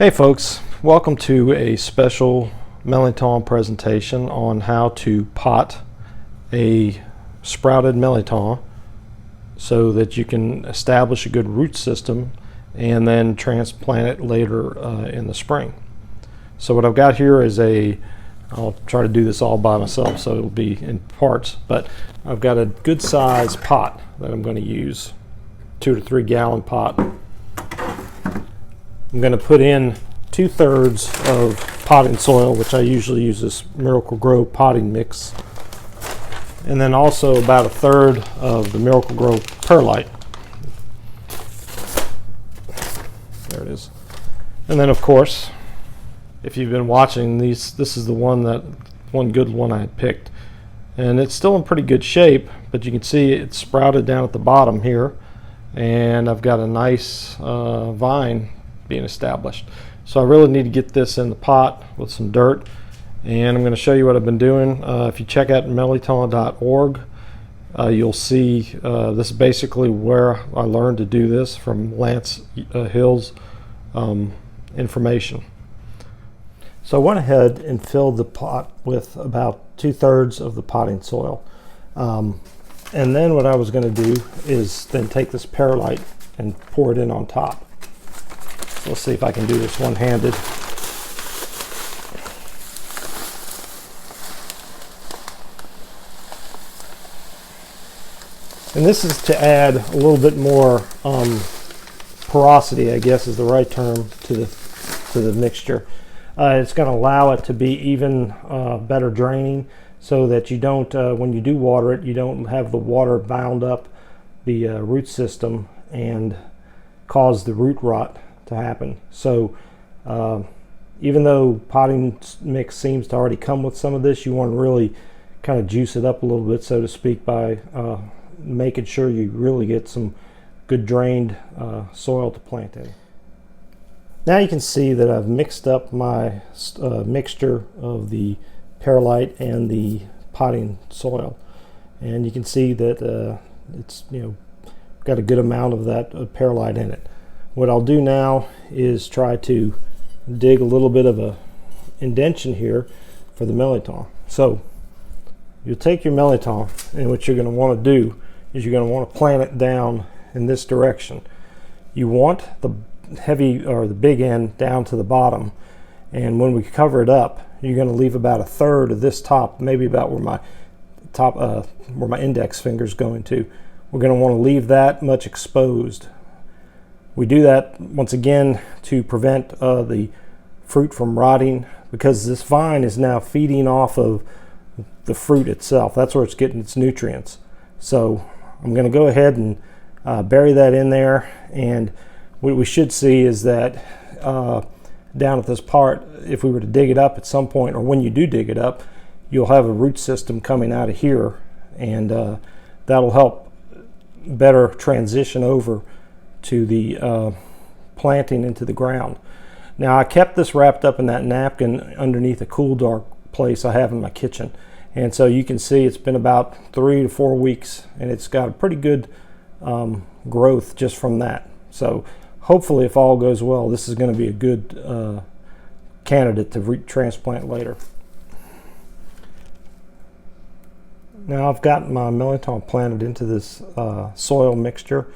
Hey folks, welcome to a special Mirliton presentation on how to pot a sprouted Mirliton so that you can establish a good root system and then transplant it later in the spring. So what I've got here is I'll try to do this all by myself so it'll be in parts, but I've got a good size pot that I'm going to use, 2 to 3 gallon pot. I'm going to put in 2/3 of potting soil, which I usually use this Mirliton potting mix, and then also about 1/3 of the Mirliton perlite. There it is. And then of course, if you've been watching these, this is the one good one I had picked, and it's still in pretty good shape, but you can see it's sprouted down at the bottom here, and I've got a nice vine being established. So I really need to get this in the pot with some dirt, and I'm going to show you what I've been doing. If you check out mirliton.org, you'll see this is basically where I learned to do this from Lance Hill's information. So I went ahead and filled the pot with about 2/3 of the potting soil, and then what I was going to do is then take this perlite and pour it in on top. We'll see if I can do this one-handed. And this is to add a little bit more porosity, I guess is the right term, to the mixture. It's going to allow it to be even better draining, so that you don't, when you do water it, you don't have the water bound up the root system and cause the root rot to happen. So even though potting mix seems to already come with some of this, you want to really kind of juice it up a little bit, so to speak, by making sure you really get some good drained soil to plant in. Now you can see that I've mixed up my mixture of the perlite and the potting soil, and you can see that it's got a good amount of that perlite in it. What I'll do now is try to dig a little bit of a indention here for the Mirliton. So you'll take your Mirliton, and what you're going to want to do is you're going to want to plant it down in this direction. You want the heavy or the big end down to the bottom, and when we cover it up, you're going to leave about 1/3 of this top, maybe about where my index finger is going to. We're going to want to leave that much exposed. We do that once again to prevent the fruit from rotting, because this vine is now feeding off of the fruit itself. That's where it's getting its nutrients. So I'm going to go ahead and bury that in there, and what we should see is that down at this part, if we were to dig it up at some point, or when you do dig it up, you'll have a root system coming out of here, and that'll help better transition over to the planting into the ground. Now I kept this wrapped up in that napkin underneath a cool, dark place I have in my kitchen, and so you can see it's been about 3 to 4 weeks, and it's got a pretty good growth just from that. So hopefully, if all goes well, this is going to be a good candidate to transplant later. Now I've got my Mirliton planted into this soil mixture.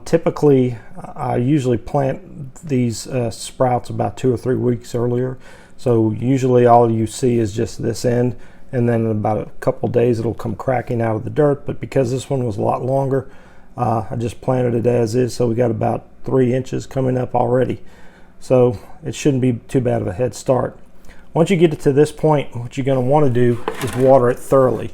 Typically, I usually plant these sprouts about 2 or 3 weeks earlier. So usually all you see is just this end, and then in about a couple days it'll come cracking out of the dirt. But because this one was a lot longer, I just planted it as is, so we got about 3 inches coming up already. So it shouldn't be too bad of a head start. Once you get it to this point, what you're going to want to do is water it thoroughly.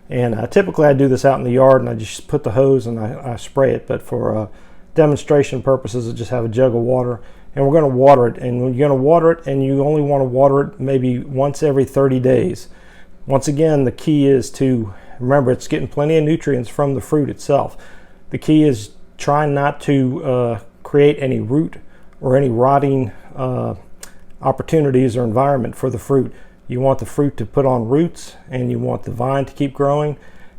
And typically I do this out in the yard, and I just put the hose and I spray it, but for demonstration purposes I just have a jug of water, and we're going to water it. And you're going to water it, and you only want to water it maybe once every 30 days. Once again, the key is to remember it's getting plenty of nutrients from the fruit itself. The key is trying not to create any root or any rotting opportunities or environment for the fruit. You want the fruit to put on roots, and you want the vine to keep growing,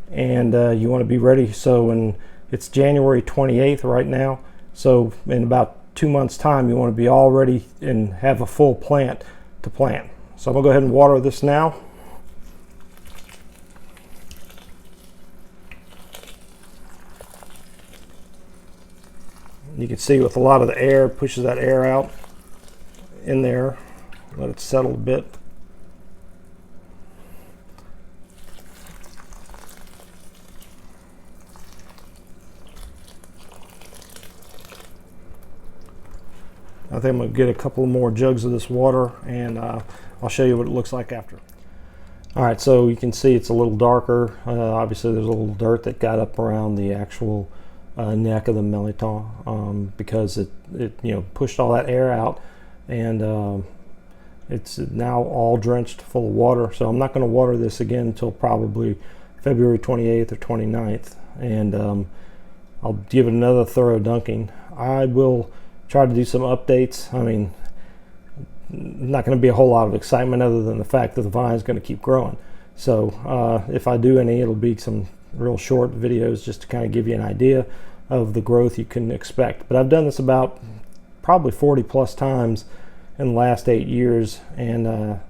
and you want to be ready. So it's January 28th right now, so in about 2 months time, you want to be all ready and have a full plant to plant. So I'm gonna go ahead and water this now. You can see with a lot of the air, pushes that air out in there. Let it settle a bit. I think I'm going to get a couple more jugs of this water, and I'll show you what it looks like after. All right, so you can see it's a little darker. Obviously there's a little dirt that got up around the actual neck of the Mirliton because it pushed all that air out, and it's now all drenched full of water. So I'm not going to water this again until probably February 28th or 29th, and I'll give it another thorough dunking. I will try to do some updates. I mean, not going to be a whole lot of excitement other than the fact that the vine is going to keep growing. So if I do any, it'll be some real short videos just to kind of give you an idea of the growth you can expect. But I've done this about probably 40 plus times in the last 8 years, and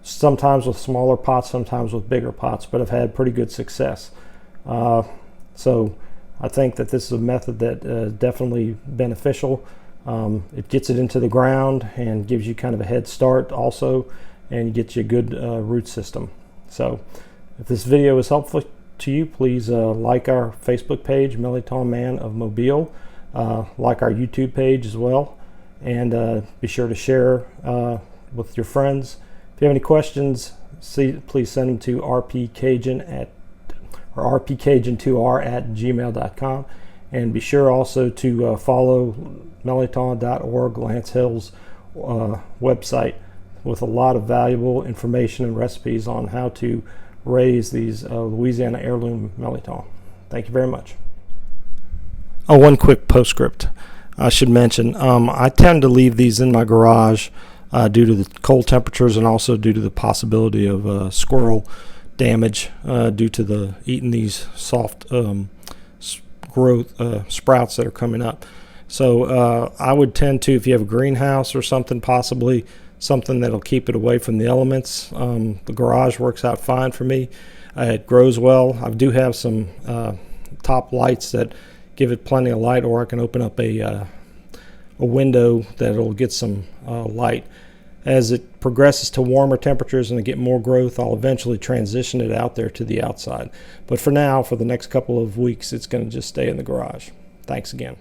sometimes with smaller pots, sometimes with bigger pots, but I've had pretty good success. So I think that this is a method that is definitely beneficial. It gets it into the ground and gives you kind of a head start also, and gets you a good root system. So if this video is helpful to you, please like our Facebook page, Mirliton Man of Mobile, like our YouTube page as well, and be sure to share with your friends. If you have any questions, please send them to rpcajun2r@gmail.com, and be sure also to follow Mirliton.org, Lance Hill's website, with a lot of valuable information and recipes on how to raise these Louisiana heirloom Mirliton. Thank you very much. Oh, one quick postscript I should mention. I tend to leave these in my garage due to the cold temperatures, and also due to the possibility of squirrel damage due to the eating these soft growth sprouts that are coming up. So I would tend to, if you have a greenhouse or something, possibly something that'll keep it away from the elements. The garage works out fine for me. It grows well. I do have some top lights that give it plenty of light, or I can open up a window that'll get some light. As it progresses to warmer temperatures and I get more growth, I'll eventually transition it out there to the outside. But for now, for the next couple of weeks, it's going to just stay in the garage. Thanks again.